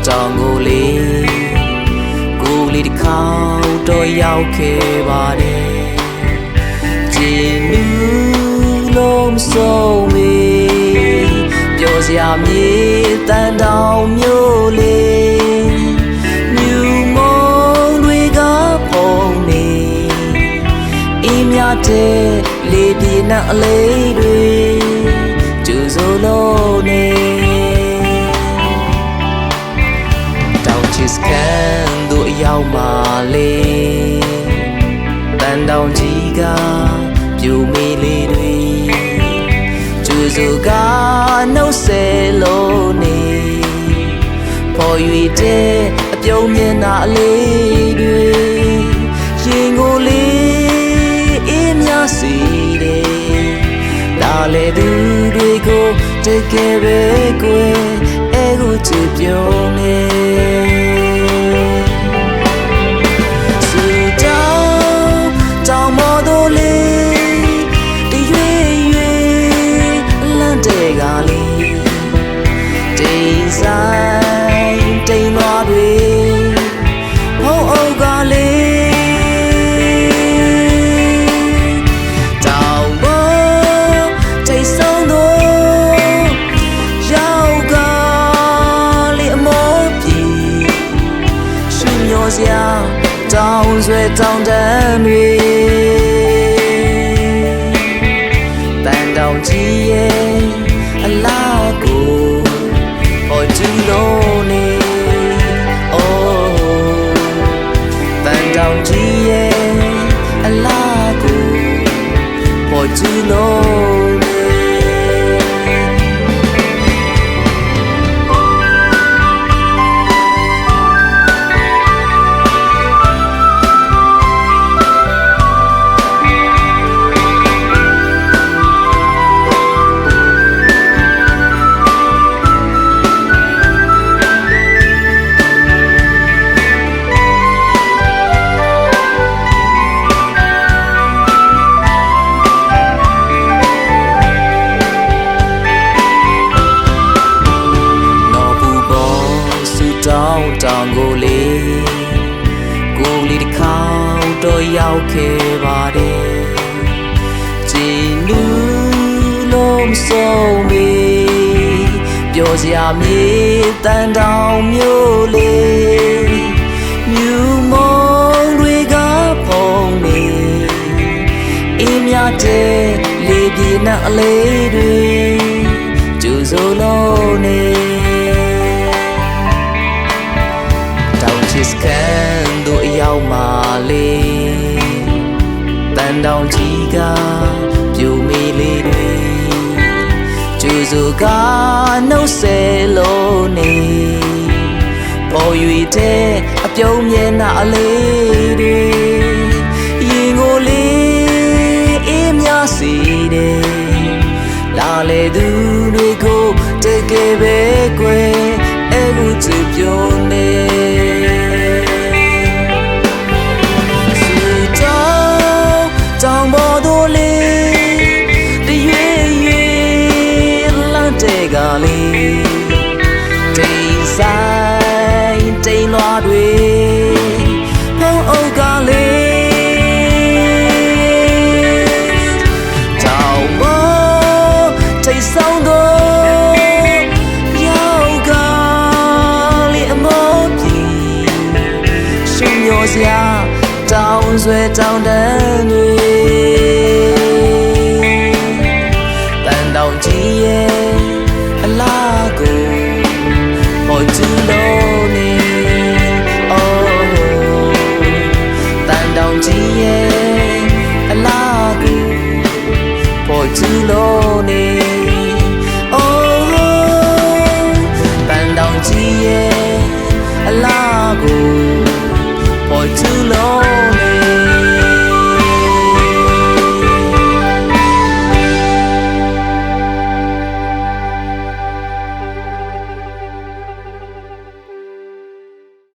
တောင်ကိုလေကိုလေးတစ်ခေါက်တော့ရောက်ခဲ့ပါတယ်ကျင်းလူလုံးစုံမီပျော်စရာမြေတန်တောင်မျိုးလေးမြူမုံတွေကဖုံးနေအင်းများတဲ့လေပြေနှံအလေးတွေကျူစိုးလို့နေချစ်ကန်တို့ရောက်မှလေတန်တောင်ကြီးကပြူမေးလေးတွေကျူစုကနှုတ်ဆက်လို့နေပေါ်၍တဲ့အပြုံးမျက်နှာအလေးတွေရင်ကိုလေးအေးမြစီတယ်လာလေသူတွေကိုတကယ်ပဲကိုယ်အဲကိုချစ်ပြုံးနေတောင်ဆွဲတောင်တန်းတွေတန်တောင်ကြီးရဲ့အလားကိုဟောကျူလို့နေအိုးတန်တောင်ကြီးရဲ့အလားကိုဟောကျူလို့နေတောင်ကိုလေကိုလေးတစ်ခေါက်တော့ရောက်ခဲ့ပါတယ်ကျင်းလူလုံးစုံမီပျော်စရာမြေတန်တောင်မျိုးလေးမြူမုံတွေကဖုံးနေအေးမြတဲ့လေပြေနှံအလေးတွေကျူစိုးလို့နေချစ်ကန်တို့ရောက်မှလေတန်တောင်ကြီးကပြူမေးလေးတွေကျူစုကနှုတ်ဆက်လို့နေပေါ်၍တဲ့အပြုံးမျက်နှာအလေးတွေရင်ကိုလေးအေးမြစီတယ်လာလေသူတွေကိုတကယ်ပဲကွယ်အခုချစ်ပြုံးနေတောင်ပေါ်တို့လေးတရွေ့ရွေ့လမ်းတဲ့ကလေးတိမ်ဆိုင်တိမ်လွားတွေဖုံးအုပ်ကလေးတောင်ပေါ်ထိတ်ဆောင်တော့ရောက်ကလေးအမောပြေရှင်ရောစရာတောင်ဆွဲတောင်တန်း